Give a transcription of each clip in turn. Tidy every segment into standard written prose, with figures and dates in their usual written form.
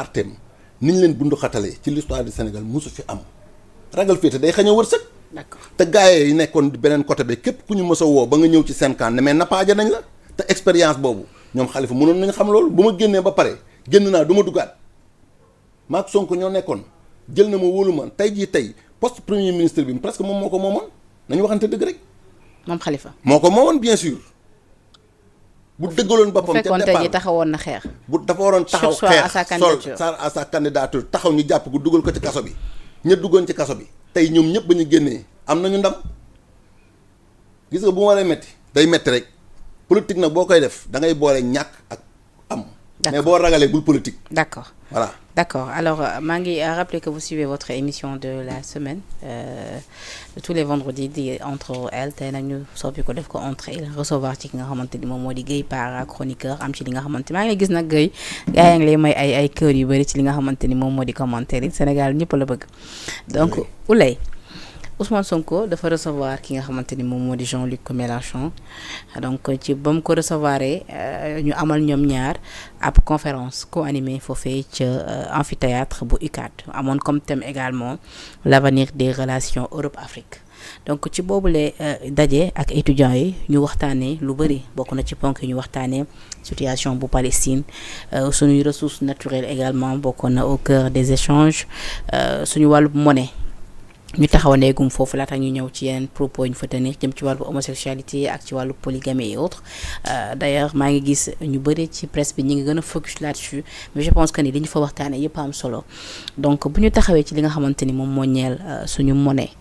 partem ni ñu leen bundu xatalee ci l'histoire du Sénégal mosu fi am ragal féete day xañ a wërsëg. d'accord te gars yi nekkoon beneen côté bi képp ku ñu mës a woo ba nga ñëw ci seen camp ne mais nappaaja nañ la te expérience boobu ñoom Khalifa mënoon nañ xam loolu bu ma génnee ba pare génn naa du ma duggaat maak Sonko ñoo nekkoon jël na ma wóolu ma tey jii tey poste premier ministre bi presque moom moo ko moomoon nañu waxante dëgg rek. moom Khalifa. moo ko moomoon bien sûr. bu dëggaloon boppam ca départ bu fekkoon tey jii taxawoon na xeex. bu dafa waroon taxaw xeex sol à sa candidature taxaw ñu jàpp ko dugal ko ci kaso bi ña duggoon ci kaso bi tey ñoom ñëpp ba ñu génnee am nañu ndam gis nga bu ma waree metti day metti rek politique nag boo koy def da ngay boole ñàkk ak am. mais boo ragalee bul politique. d'accord voilà. D'accord. Alors, maa ngi rappeler que vous suivez votre émission de la semaine tous les vendredis di entre elles tey nag ñu soppi ko def ko entre elles recevoir ci ki nga xamante ni moom moo di Guèye Para chroniqueur am ci li nga xamante maa ngi lay gis nag Guèye gars yaa ngi lay may ay kër yu bëri ci li nga xamante ni moom moo di commentaire yi Sénégal ñëpp la bëgg donc Ouleye Ousmane Sonko dafa recevoir ki nga xamante ni moom moo di Jean-Luc Mélenchon donc ci ba mu ko recevoir ñu amal ñoom ñaar ab conférence co-animée foofee ca amphithéâtre bu UCAD amoon comme thème également l'avenir des relations Europe-Afrique donc ci boobule daje ak étudiants yi ñu waxtaanee lu bëri bokk na ci ponk yi ñu waxtaanee situation bu Palestine suñuy ressources naturelles également bokk na au cœur des échanges suñu wàllu monnaie. ñu taxawaneegum foofu laata ñu ñëw ci yeneen propos ñu fa tenir jëm ci wàllu homosexualité ak ci wàllu polygamie et autres d'ailleurs maa ngi gis ñu bëri ci presse bi ñu ngi gën a focus là-dessus mais je pense que ni li ñu fa waxtaanee yëpp am solo donc bu ñu taxawee ci li nga xamante ni moom moo ñeel suñu monnaie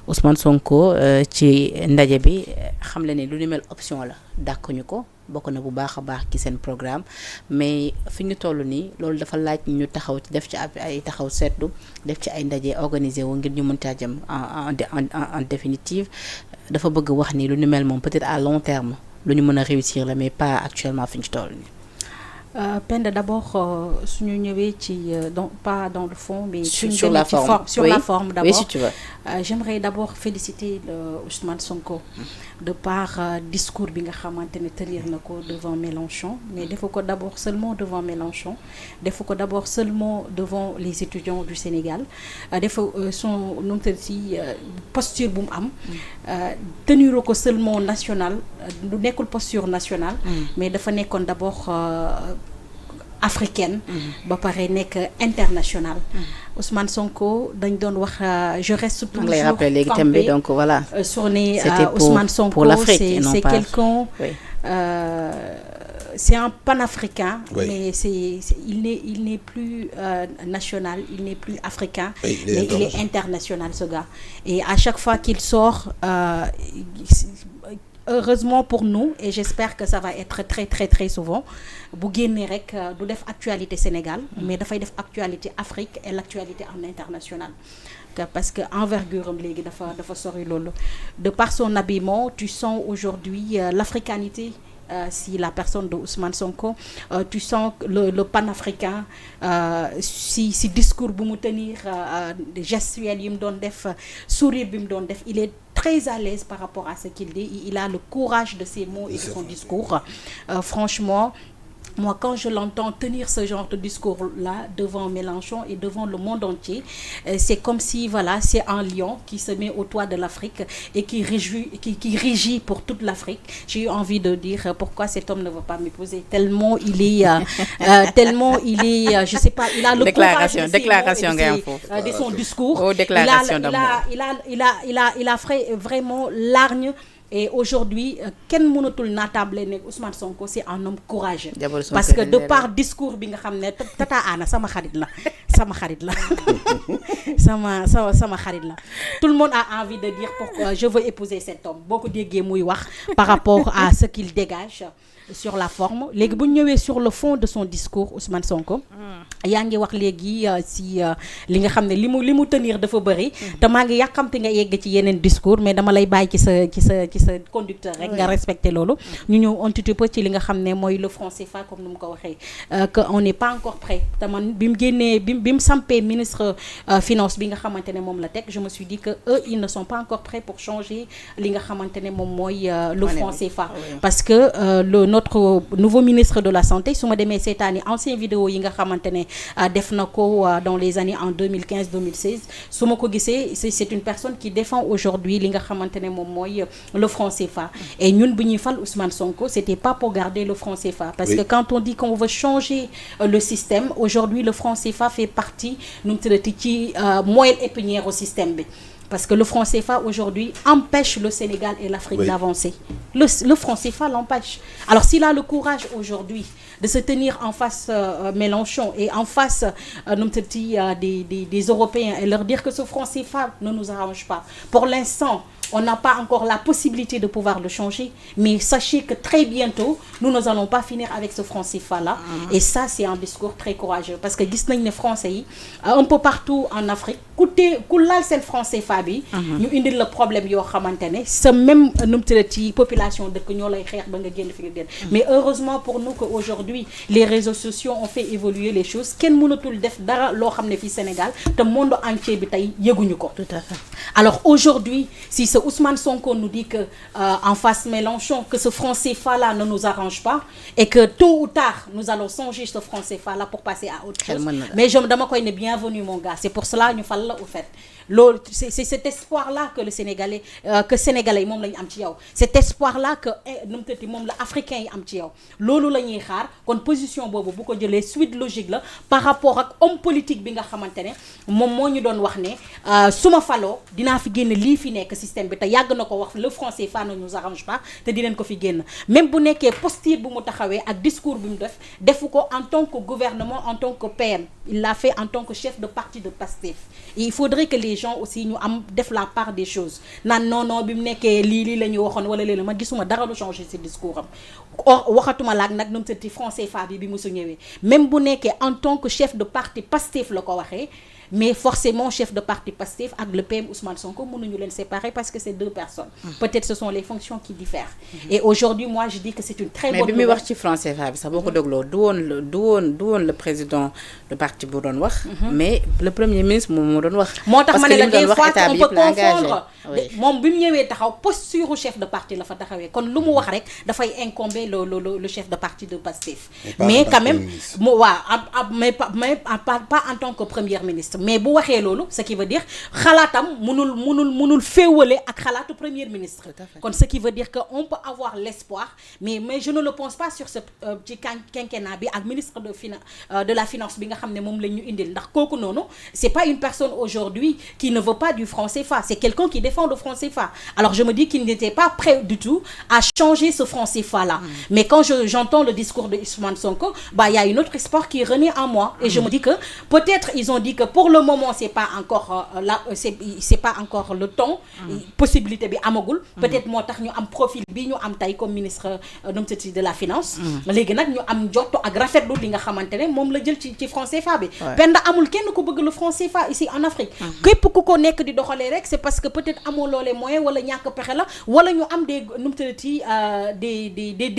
Ousmane Sonko ci ndaje bi xam le ne lu ni mel option la dàq ñu ko bokk na bu baax a baax ci seen programme mais fi ñu toll nii loolu dafa laaj ñu taxaw ci def ci ay taxaw seetlu def ci ay ndaje organisé wu ngir ñu mën caa jëm en définitive dafa bëgg wax ni lu ni mel moom peut-être à long terme lu ñu mën a réussir la mais pas actuellement fi ñu toll nii. Penda d'abord suñu ñëwee ci pas dans le fond mais sur la forme sur la forme d'abord oui si tu veux. J'aimerais d'abord féliciter Ousmane Sonko de par discours bi nga xamante ne tenir na ko devant Mélenchon mais defu ko d'abord seulement devant Mélenchon defu ko d'abord seulement devant les étudiants du Sénégal defu son numtali ci posture bu mu am tenir ko seulement national du nekkul posture nationale mais dafa nekkoon d'abord africaine ba pare nekk international Ousmane Sonko dañ doon wax je reste toujours lay rappeler léegi thème bi donc voilà sur ne Ousmane Sonko pour l'Afrique c'est quelqu'un c'est un panafricain mais il n'est plus national il n'est plus africain mais il est international ce gars et à chaque fois qu'il sort heureusement pour nous et j'espère que ça va être très très très souvent bu génnee rek du def actualité Sénégal mais dafay def actualité Afrique et l'actualité en international parce que envergure am léegi dafa sori loolu de par son habillement tu sens aujourd'hui l'africanité si la personne de Ousmane Sonko tu sens le panafricain si discours bu mu tenir gestuel yi mu doon def sourire bi mu doon def il est très à l'aise par rapport à ce qu'il dit il a le courage de ses mots et de son discours franchement moi quand je l'entends tenir ce genre de discours-là devant Mélenchon et devant le monde entier c'est comme si voilà c'est un lion qui se met au toit de l'Afrique et qui régit pour toute l'Afrique j'ai eu envie de dire pourquoi cet homme ne veut pas m'épouser tellement il est je sais pas il a le courage de son discours il a fait vraiment l'argne et aujourd'hui kenn mënatul naatable ne Ousmane Sonko c'est un homme courageux parce que de par discours bi nga xam ne tata Anna sama xarit la sama xarit la tout le monde a envie de dire pourquoi je veux épouser cet homme boo ko déggee muy wax par rapport à ce qu'il dégage sur la forme léegi bu ñu ñëwee sur le fond de son discours Ousmane Sonko yaa ngi wax léegi si li nga xam ne li mu tenir dafa bëri te maa ngi yàqamte nga yegg ci yeneen discours mais dama lay bàyyi ci sa conducteur rek nga respecté loolu ñu ñëw un petit peu ci li nga xam ne mooy le franc CFA comme ni mu ko waxee que on n'est pas encore prêt te man bi mu génnee bi mu sampee ministre finance bi nga xamante ne moom la teg je me suis dit que eux ils ne sont pas encore prêts pour changer li nga xamante ne moom mooy le franc CFA parce que notre nouveau ministre de la santé su ma demee seetaani ancien vidéo yi nga xamante ne def na ko dans les années en 2015-2016 su ma ko gisee c'est une personne qui défend aujourd'hui li nga xamante ne moom mooy le franc CFA. Et ñun bu ñuy fal Ousmane Sonko c'était pas pour garder le franc CFA parce que quand on dit qu'on veut changer le système aujourd'hui le franc CFA fait partie nu mu tuddati ci moelle épinière au système bi. Parce que le franc CFA aujourd'hui empêche le Sénégal et l'Afrique d'avancer. Le franc CFA l'empêche. Alors s'il a le courage aujourd'hui de se tenir en face Mélenchon et en face des Européens et leur dire que ce franc CFA ne nous arrange pas. Pour l'instant, on n'a pas encore la possibilité de pouvoir le changer, mais sachez que très bientôt, nous n'allons pas finir avec ce franc CFA-là. Et ça, c'est un discours très courageux. Parce que gis nañ ne Français yi un peu partout en Afrique ku laal seen franc CFA bi ñu indil le problème yoo xamante ne sa même ci population dëkk ñoo lay xeex ba nga génn fi nga génn. Mais heureusement pour nous que aujourd'hui les réseaux sociaux ont fait évoluer les choses kenn mënatul def dara loo xam ne fii Sénégal te monde entier bi tey yëguñu ko. Tout à fait. Alors aujourd'hui si Ousmane Sonko nous dit que en face Mélenchon que ce franc CFA-là ne nous arrange pas et que tôt ou tard nous allons changer ce franc CFA-là pour passer à autre chose. Mais dama koy ne bienvenue mon gars. C'est pour cela ñu fal la au fait. Loolu c'est cet espoir-là que le Sénégalais yi moom la ñu am ci yow. Cet espoir-là que nu mu tëddee moom la africain yi am ci yow. Loolu la ñuy xaar kon position boobu bu ko jëlee suite logique la par rapport ak homme politique bi nga xamante ne moom moo ñu doon wax ne su ma faloo dinaa fi génn lii fi nekk système bi te yàgg na ko wax le franc CFA ne nous arrange pas te dinañ ko fi génn même bu nekkee posture bu mu taxawee ak discours bi mu defu ko en tant que gouvernement en tant que PM il l'a fait en tant que chef de parti de Pastef et il faudrait que les gens aussi ñu am def la part des choses naan non bi mu nekkee lii la ñu waxoon wala léeg-léeg man gisuma dara lu changer ci discours am waxatuma laak nag nu mu tëddee franc CFA bi mu su ñëwee même bu nekkee en tant que chef de parti Pastef la ko waxee. Mais forcément chef de parti Pastef ak le PM Ousmane Sonko mënuñu leen séparer parce que c'est deux personnes. Peut-être ce sont les fonctions qui diffèrent. Et aujourd'hui moi je dis que c'est une très bonne nouvelle. Mais bi muy wax ci franc CFA bi sax boo ko dégloo du woon le président du parti bu doon wax. mais le premier ministre moom moo doon wax. moo tax ma ne la des fois on peut confondre oui. moom bi mu ñëwee taxaw posture chef de parti la fa taxawee kon lu mu wax rek dafay incomber le chef de parti de Pastef. Mais quand même mu mais pas en tant que premier ministre. Mais bu waxee loolu ce qui veut dire xalaatam mënul féewale ak xalaatu premier ministre. Kon ce qui veut dire que on peut avoir l'espoir mais je ne le pense pas sur ce ci quinquennat bi ak ministre de la finance bi nga xam ne moom la ñu indil ndax kooku noonu c'est pas une personne aujourd'hui qui ne veut pas du franc CFA c'est quelqu'un qui défend le franc CFA. Alors je me dis qu'il n'était pas prêt du tout à changer ce franc CFA là. Mais quand j'entends le discours de Ousmane Sonko il y a une autre espoir qui renaît en moi et je me dis que peut-être ils ont dit que pour le moment c'est pas encore c'est pas encore le temps possibilité bi amagul peut-être moo tax ñu am profil bi ñu am tey comme ministre de la finance léegi nag ñu am njortu ak rafetlu li nga xamante ne moom la jël ci franc CFA bi penda amul kenn ku bëgg le franc CFA ici en Afrique képp ku ko nekk di doxalee rek c'est parce que peut-être amoo loolee moyen wala ñàkk pexe la wala ñu am des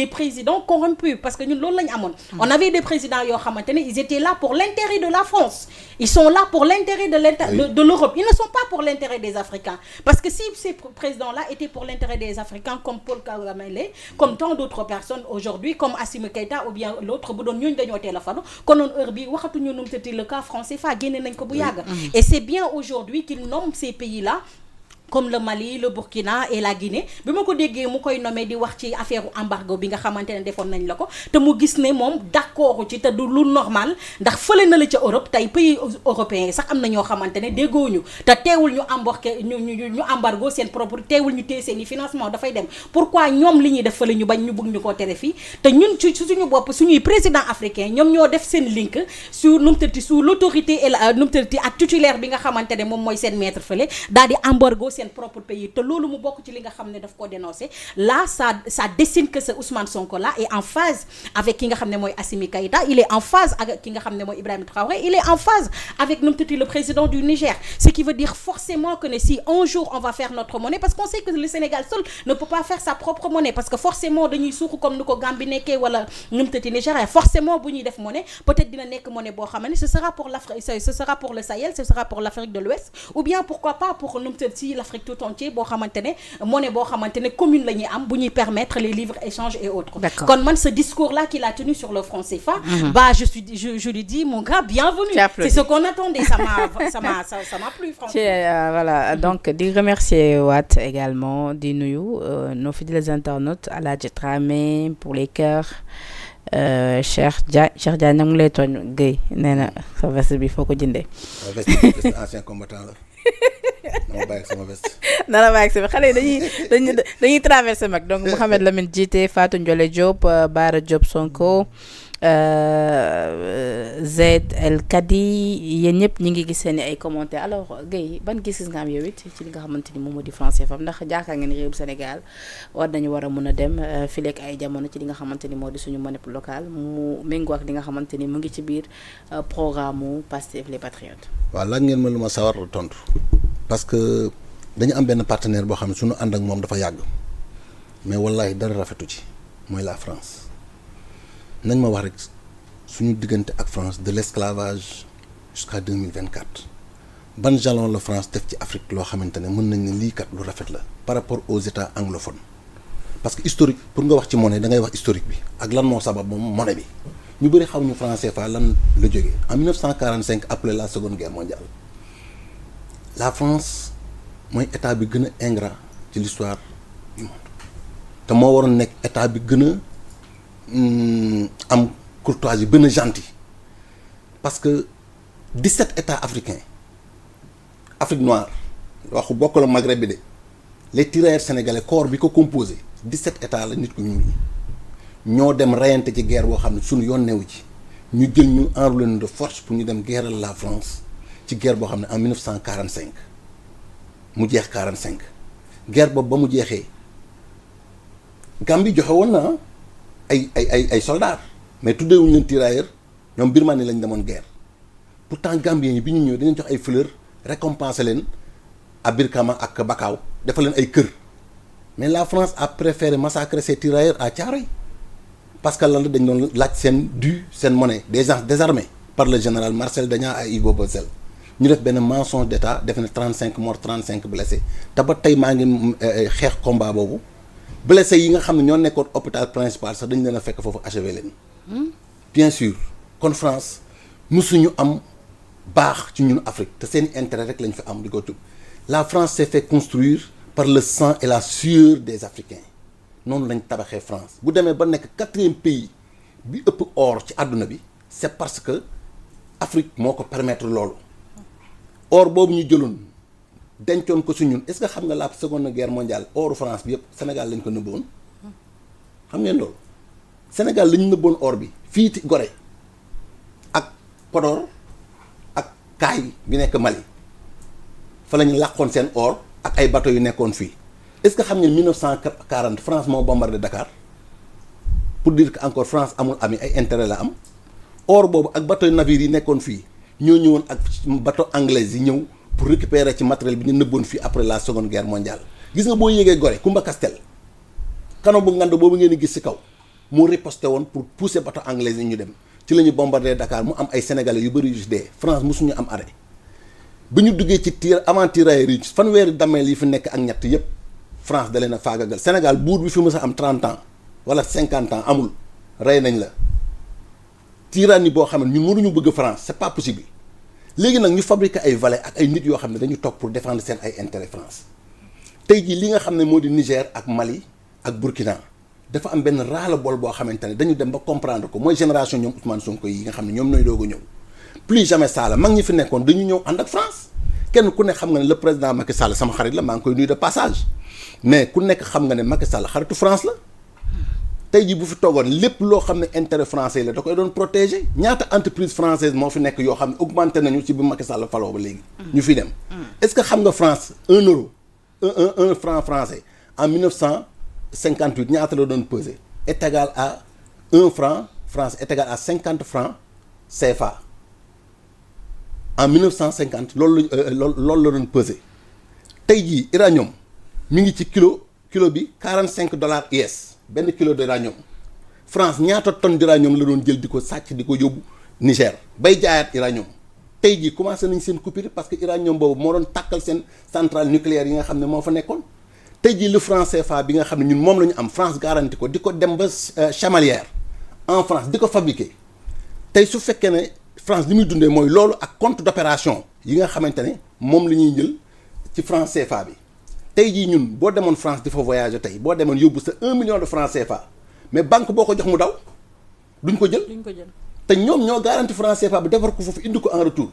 présidents corrompus parce que ñun loolu la ñu amoon on avait des présidents yoo xamante ne ils étaient là pour l'intérêt de la France ils sont là pour l'intérêt de l'Europe. Ils ne sont pas pour l'intérêt des Africains. Parce que si ces présidents-là étaient pour l'intérêt des Africains, comme Paul Kagame, comme tant d'autres personnes aujourd'hui, comme Assimi Goïta ou bien l'autre, le cas français, et c'est bien aujourd'hui qu'ils nomment ces pays-là comme le Mali, le Burkina et la Guinée bi ma ko déggee mu koy nommé di wax ci affaire embargo bi nga xamante ne defoon nañ la ko te mu gis ne moom d'accord ci te du lu normal ndax fële na la ca Europe tey pays européens yi sax am na ñoo xamante ne déggooñu te teewul ñu embargo seen propre teewul ñu téye seen i financement dafay dem pourquoi ñoom li ñuy def fële ñu bañ ñu bëgg ñu koo tere fii te ñun ci suñu bopp suñuy président africain ñoom ñoo def seen link sous l'autorité et ak titulaire bi nga xamante ne moom mooy seen maître fële daal di embargo seen propre pays te loolu mu bokk ci li nga xam ne daf ko dénoncer là ça dessine que ce Ousmane Sonko là est en phase avec ki nga xam ne mooy Assimi Goïta il est en phase avec ki nga xam ne mooy Ibrahima Traoré il est en phase avec le président du Niger ce qui veut dire forcément que si un jour on va faire notre monnaie parce qu'on sait que le Sénégal seul ne peut pas faire sa propre monnaie parce que forcément dañuy suuxu comme ni ko Gambie nekkee wala Nigeria forcément bu ñuy def monnaie peut-être dina nekk monnaie boo xam ne ce sera pour l'Afrique ce sera pour le Sahel ce sera pour l'Afrique de l'Ouest ou bien pourquoi pas pour l'Afrique Afrique tout entier boo xamante ne monnaie boo xamante ne commune la ñuy am bu ñuy permettre les livres échanges et autres. D'accord. Kon man ce discours là qu'il a tenu sur le franc CFA. Je lui dis mon gars bienvenue. C'est ce qu'on attendait, ça m'a plu franchement. Voilà, donc di remercier waat également di nuyu nos fidèles internautes Aladji Dramé pour les cœurs. Cheikh Dia nag mu lay tooñ Guèye nee na sa veste bi foo ko jëndee. veste ancien combattant la dama bàyyi ak sama veste. dana bàyyi ak sama xale yi dañuy traversé mag donc Mouhamed Lamine Djité Fatou Ndiolé Diop Bara Diop Sonko Zaid El Kadi yéen ñëpp ñi ngi gis seen ay commentaires alors Guèye ban gis-gis nga am yow it ci li nga xamante ni moom moo di franc CFA ndax jaakaar ngeen réewum Sénégal war nañu war a mën a dem fileeg ay jamono ci li nga xamante ni moo di suñu monnaie locale mu méngoo ak li nga xamante ni mu ngi ci biir programme mu Pastef les Patriotes. waaw laaj ngeen ma lu ma sawar tontu parce que dañu am benn partenaire boo xam ne suñu ànd ak moom dafa yàgg mais wallahi dara rafetu ci mooy la France. nañ ma wax rek suñu diggante ak France de l'esclavage jusqu'à 2024 ban jalon la France def ci Afrique loo xamante ne mën nañ ne lii kat lu rafet la par rapport aux États anglophones parce que historique pour nga wax ci monnaie da ngay wax historique bi ak lan moo sabab moom monnaie bi ñu bëri xamuñu franc CFA lan la jógee en 1945 après la seconde guerre mondiale la France mooy état bi gën a ingrat ci l'histoire du monde te moo waroon nekk état bi gën a am courtoisie gën a gentil parce que 17 états africains Afrique noire waxu bokk la Maghreb bi de les tirailleurs sénégalais corps bi ko composé 17 états la nit ku ñuul ñoo dem reyante ci guerre boo xam ne suñu yoon newu ci ñu jël ñu enrôler de force pour ñu dem guerre la France ci guerre boo xam ne en 1945 mu jeex 45 guerre boobu ba mu jeexee Gambie joxe woon na ay soldats mais tuddeewuñu leen tirailleurs ñoom Birmanie lañ demoon guerre pourtant Gambiens yi bi ñu ñëw dañu jox ay fleurs récompenser leen à Birkama ak Bakau defal leen ay kër mais la France a préféré massacrer ses tirailleurs à Thiaroye parce que lan la dañ doon laaj seen monnaie des gens désarmés par le général Marcel Dagnan à Hugo Bozell ñu def benn mensonge d'état def na 35 morts 35 blessés te ba tey maa ngi xeex combat boobu. blessés yi nga xam ne ñoo nekkoon hôpital principal sax dañu leen a fekk foofu achevé leen bien sûr kon France musuñu am baax ci ñun Afrique te seen intérêt rek lañ fi am di ko tub la France s'est fait construire par le sang et la sueur des Africains noonu lañ tabaxee France bu demee ba nekk 4e pays bi ëpp or ci àdduna bi c'est parce que Afrique moo ko permettre loolu or boobu ñu jëloon dencoon ko su ñun est-ce que xam nga la seconde guerre mondiale oru France bi yëpp Sénégal lañ ko nëbboon xam ngeen loolu Sénégal lañu nëbboon or bi fii ci Gorée ak Podor ak Kaay bi nekk Mali fa lañu làqoon seen or ak ay bateaux yu nekkoon fii est-ce que xam ngeen 1940 France moo bombardé Dakar pour dire que encore France amul ami ay intérêt la am or boobu ak bateau navire yi nekkoon fii ñoo ñëwoon ak bateau anglais yi ñëw pour récupérer ci matériel bi ñu nëbboon fii après la seconde guerre mondiale gis nga boo yéegee Gorée Kumba Castel kano bu ngand boobu ngeen di gis ci kaw moo riposté woon pour pousser bateau anglais yi ñu dem ci la ñu bombardé Dakar mu am ay sénégalais yu bëri yu dee France mosuñu am arrêt bi ñu duggee ci avant tirailleurs yi fanweeri dameel yi fi nekk ak ñett yépp France da leen a faagagal Sénégal buur bi fi mës a am 30 ans wala 50 ans amul rey nañ la tyrannie boo xam ne ñun mënuñu bëgg France c'est pas possible léegi nag ñu fabriquer ay valets ak ay nit yoo xam ne dañu toog pour défendre seen ay intérêt France tey jii li nga xam ne moo di Niger ak Mali ak Burkina dafa am benn ras-le-bol boo xamante ne dañu dem ba comprendre ko mooy génération ñoom Ousmane Sonko yi nga xam ne ñoom nooy doog a ñëw plus jamais ça la mag ñi fi nekkoon dañu ñëw ànd ak France kenn ku ne xam nga ne le président Macky Sall sama xarit la maa ngi koy nuyu de passage mais ku nekk xam nga ne Macky Sall xaritu France la tey jii bu fi toogoon lépp loo xam ne intérêt français la da koy doon protéger ñaata entreprise française moo fi nekk yoo xam ne augmenté nañu ci bi Macky Sall faloo ba léegi. ñu fi dem. est-ce que xam nga France 1 euro un franc français en 1958 ñaata la doon peser est égal à 1 franc France est égal à 50 francs CFA en 1950 loolu la doon peser tey jii uranium mi ngi ci kilo bi $45 US. benn kilo d'uranium France ñaata tonne d'uranium la doon jël di ko sàcc di ko yóbbu Niger bay jaayaat uranium tey jii commencé nañ seen coupure parce que uranium boobu moo doon tàkkal seen centrale nucléaire yi nga xam ne moo fa nekkoon tey jii le franc CFA bi nga xam ne ñun moom la ñu am France garanti ko di ko dem ba Chamalières en France di ko fabriquer tey su fekkee ne France li muy dundee mooy loolu ak compte d'opération yi nga xamante ne moom la ñuy jël ci franc CFA bi tey jii ñun boo demoon France di fa voyager tey boo demoon yóbbu sa 1 million de francs CFA mais banque boo ko jox mu daw duñ ko jël. te ñoom ñoo garanti franc CFA bi defar ko foofu indi ko en retour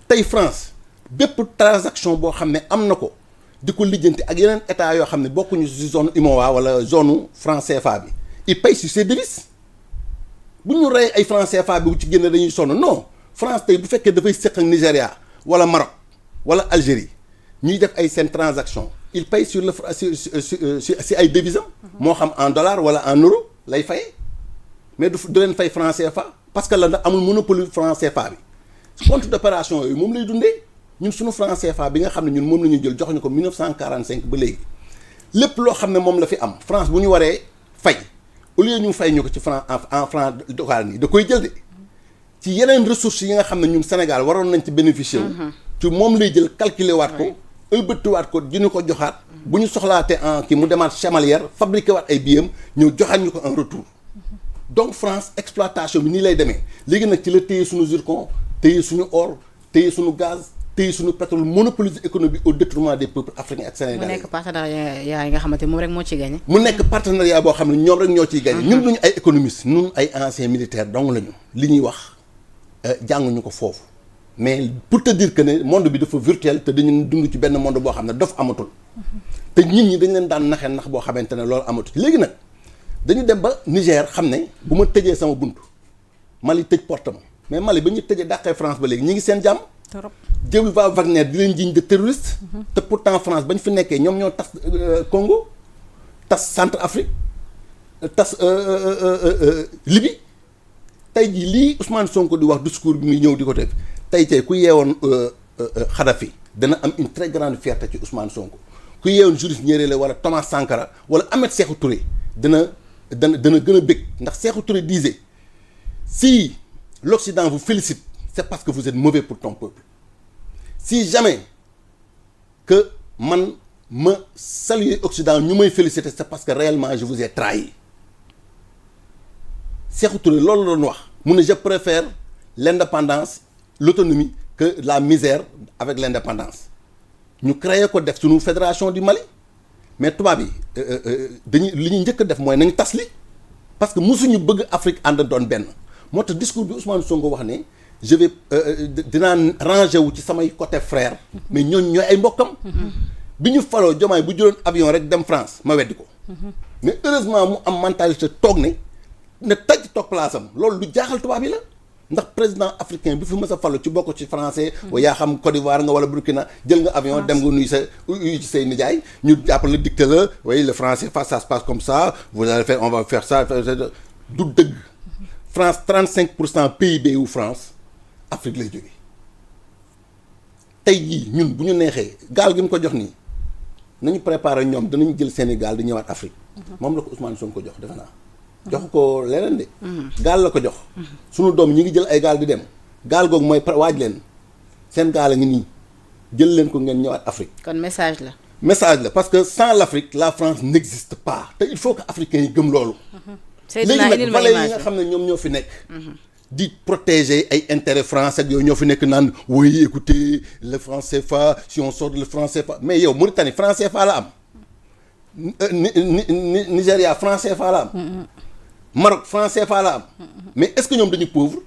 tey France bépp transaction boo xam ne am na ko di ko lijjanti ak yeneen état yoo xam ne bokkuñu ci zone UMOA wala zone franc CFA bi il paye sur ses devises bu ñu rey ay franc CFA bi bu ci génne dañuy sonn non France tey bu fekkee dafay séq ak Nigéria wala Maroc wala Algérie ñuy def ay seen transaction il paye sur le si ay devises am moo xam en dollar wala en euro lay fay mais du leen fay franc CFA parce que la ndax amul monopole franc CFA bi compte d'opération yooyu moom lay dundee ñun suñu franc CFA bi nga xam ne ñun moom la ñu jël jox ñu ko 1945 ba léegi lépp loo xam ne moom la fi am France bu ñu waree fay au lieu ñu fay ñu ko ci franc en franc local nii da koy jël de ci yeneen ressources yi nga xam ne ñun Sénégal waroon nañ ci bénéficier wu ci moom lay jël calculer waat ko ëlbatiwaat ko dina ko joxaat bu ñu soxlaatee en kii mu demaat Chamalières fabriqué waat ay billets ñëw joxaat ñu ko en retour donc France exploitation bi nii lay demee léegi nag ci la téye suñu zircon téye suñu or téye suñu gaz téye suñu pétrole monopoliser économie au détriment des peuples africains ak sénégalais. mu nekk partenariat yi nga xamante moom rek moo ciy gagné. mu nekk partenariat boo xam ne ñoom rek ñoo ciy gagné. ñun duñu ay économistes ñun ay anciens militaires dong lañu li ñuy wax jànguñu ko foofu mais pour te dire que ne monde bi dafa virtuel te dañu dund ci benn monde boo xam ne dof amatul te nit ñi dañ leen daan naxee nax boo xamante ne loolu amatul léegi nag. dañu dem ba Niger xam ne bu ma tëjee sama bunt Mali tëj portam mais Mali ba ñu tëjee dàqee France ba léegi ñi ngi seen jàmm. trop jël va Wagner di leen jiiñ de terroriste. te pourtant France bañ fi nekkee ñoom ñoo tas Congo tas Centrafrique tas Libye tey jii lii Ousmane Sonko di wax discours bi muy ñëw di ko def tey ku yeewoon Kadhafi dana am une très grande fierté ci Ousmane Sonko ku yeewoon Julius Nyerere wala Thomas Sankara wala Ahmed Sékou Touré dana gën a bëgg ndax Sékou Touré disait si l'Occident vous félicite c'est parce que vous êtes mauvais pour ton peuple si jamais que man ma saluer Occident ñu may féliciter c'est parce que réellement je vous ai trahi Sékou Touré loolu la doon wax mu ne je préfère l'indépendance l'autonomie que la misère avec l'indépendance ñu créé ko def suñu fédération du Mali mais tubaab yi dañuy li ñu njëkk a def mooy nañu tas li parce que mosuñu bëgg Afrique ànd doon benn moo tax discours bi Ousmane Sonko wax ne je vais dinaa ranger wu ci samay côté frère mais ñooñu ñooy ay mbokkam bi ñu faloo Diomaye bu jëloon avion rek dem France ma weddi ko mais heureusement mu am mentalité toog ne taj toog place am loolu lu jaaxal tubaab yi la ndax président africain bi fi mës a fallu ci bokk ci français yaa xam Côte d'Ivoire nga wala Burkina jël nga avion dem nga nuyu ci say nijaay ñu jàppale dicté la oui le français ça se passe comme ça vous allez faire on va faire ça du dëgg France 35% PIB wu France Afrique lay jógee tey jii ñun bu ñu neexee gaal gi mu ko jox nii nañu préparer ñoom danañu jël Sénégal di ñëwaat Afrique moom la ko Ousmane Sonko jox defe naa jox ko leneen de gaal la ko jox sunu doom ñi ngi jël ay gaal di dem gaal googu mooy waaj leen seen gaal a ngi nii jël leen ko ngeen ñëwaat Afrique kon message la parce que sans l'Afrique la France n'existe pas te il faut que africains yi gëm loolu léegi nag valeurs yi nga xam ne ñoom ñoo fi nekk di protéger ay intérêts français ak yooyu ñoo fi nekk naan oui écoutez le franc CFA si on sort le franc CFA mais yow Mauritanie franc CFA la am Nigéria franc CFA la am Maroc franc CFA la am mais est-ce que ñoom dañu pauvre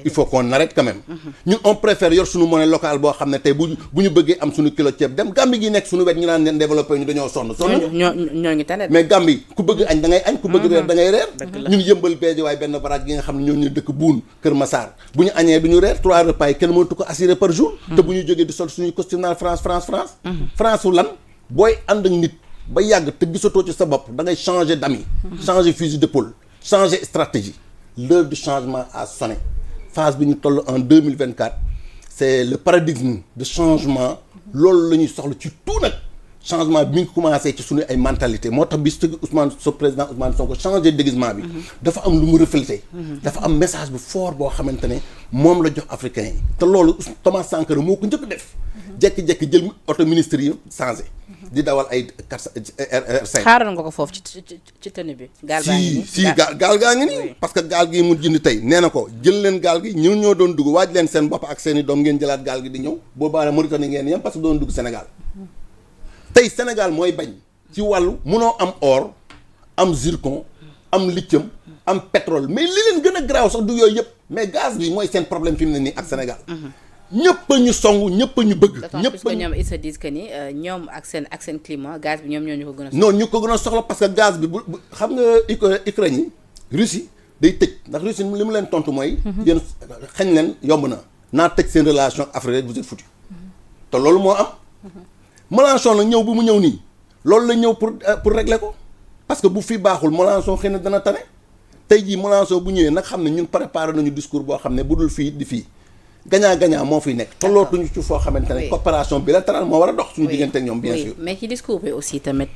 il faut qu'on arrête quand même ñun on préfère yor suñu monnaie locale boo xam ne tey bu ñu bëggee am suñu kilo ceeb dem Gambie gi nekk suñu wet ñu naan leen développé ñu dañoo sonn ñoo ngi tane mais Gambie ku bëgg añ da ngay añ ku bëgg reer da ngay reer ñun yëmbal beeji waaye benn baraag gi nga xam ne ñoo ñu dëkk Buun Kër Massar bu ñu añee du ñu reer 3 repas yi kenn mënatu ko assurer par jour te bu ñu jógee di sol suñuy costume naan France wu lan booy ànd ak nit ba yàgg te gisatoo ci sa bopp da ngay changer d'amis changer fusil d'épaule changer stratégie l'heure du changement a sonné phase bi ñu toll en 2024 c'est le paradigme de changement loolu la ñuy soxla ci tout nag changement bi mi ngi commencé ci suñu ay mentalité moo tax bis président Ousmane Sonko changé déguisement bi dafa am lu mu reflété dafa am message bu fort boo xamante ne moom la jox africain yi te loolu Thomas Sankara moo ko njëkk def jekki-jekki jël auto ministre yi changé di dawal ay R5 xaaral nga ko foofu ci tenue bi gaal baa ngi nii gaal gaa ngi nii parce que gaal gi mu jënd tey nee na ko jël leen gaal gi ñoo doon dugg waaj leen seen bopp ak seen i doom ngeen jëlaat gaal gi di ñëw boobaa Mauritanie ngeen yem parce que doon dugg Sénégal tey Sénégal mooy bañ ci wàllu munoo am or am zircon am lithium am pétrole mais li leen gën a garaaw sax du yooyu yëpp mais gaz bi mooy seen problème fi mu ne nii ak Sénégal ñëpp a ñu song ñëpp a ñu bëgg ñëpp a ñoom ils se disent que ni ñoom ak seen climat gaz bi ñoom ñoo ñu ko gën a soxla non ñu ko gën a soxla parce que gaz bi bu xam nga Ukraine yi Russie day tëj ndax Russie li mu leen tontu mooy yéen xañ leen yomb naa tëj seen relation ak Afrique vous êtes foutu te loolu moo am Mélenchon nag ñëw bu mu ñëw nii loolu la ñëw pour régler ko parce que bu fi baaxul Mélenchon xëy na dana tane tey jii Mélenchon bu ñëwee nag xam ne ñun préparé nañu discours boo xam ne bu dul fii di fii gagnant moo fiy nekk tollootuñu ci foo xamante ne coopération bilatérale moo war a dox suñu diggante ak ñoom bien sûr mais ci discours bi aussi tamit